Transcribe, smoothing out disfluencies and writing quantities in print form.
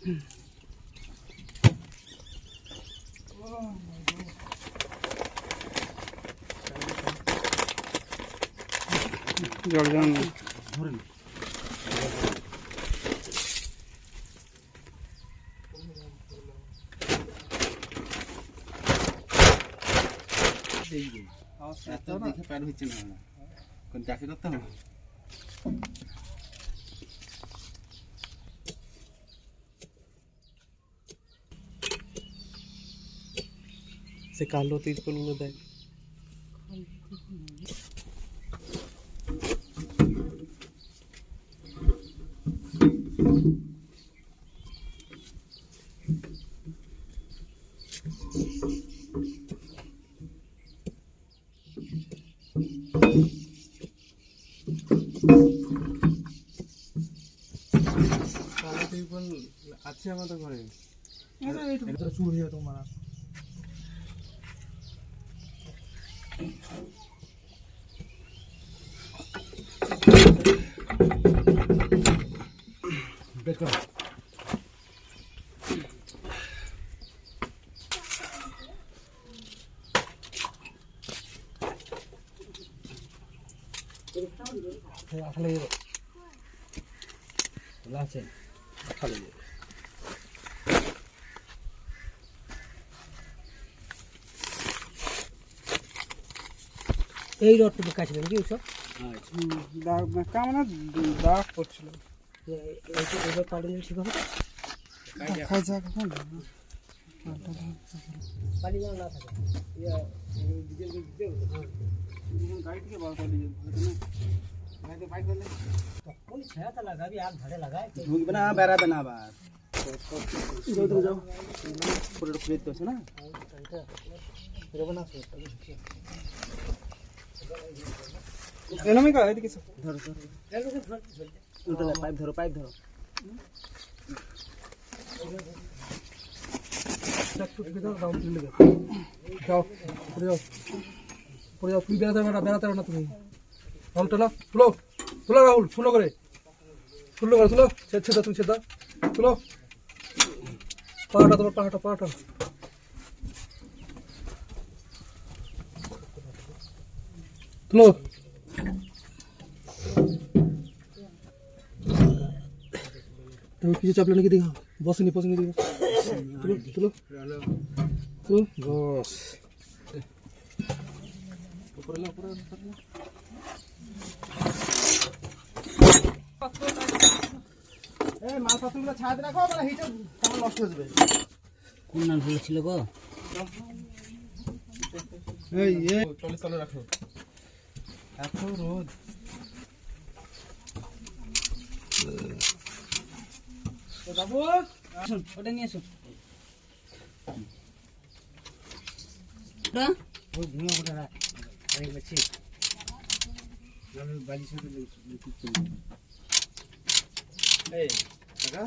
জল জান ধরেন দেখে প্যাড হচ্ছে না কোন চাকরি করতে হবে সে কালো তিরপলগুলো দেয় কালো তিরপল আছে আমাদের ঘরে এটা চুর হয়ে যেত মারা বের করো আঠালে আছে আঠালে এই রডটুকু কাটবেন কি ওসব দাগ কেমন দাগ পড়ছিল এইবার পাড়লে ঠিক হবে খাই যাক পানি যেন না থাকে গাড়ি থেকে বার করে নিয়ে যেতে বাইক করলে তখন ছায়াটা লাগাবি আর ধারে লাগায় ঢুকবে না বেড়াবে না আবার রোদে যাও পুরো খুলে দিতে হচ্ছে না এনামি কা এদিকে ধরো ধরো পাইপ ধরো যাও পড়ে যাও তুই বেড়াতে পারো না তুমি রাহুলটা না তুলো রাহুল শুনো করে তুলো ছেদা তুমি ছেদা তুলো পাহাটা তুলো তুমি কিছু চাপলে নাকি দেখো বসেনি দেখো তুলো বস মাল পাত্রগুলো ছাড়াতে রাখো মানে হিটে কেমন নষ্ট হয়ে যাবে কোন নাম হয়েছিল গো এই চলে রাখো এত রোদ বাবু আসুন ওটা নিয়ে আসুন ওই ভুঁড়ো ওটা রাখ আমি বলছি আমি বালিশের এই কাকা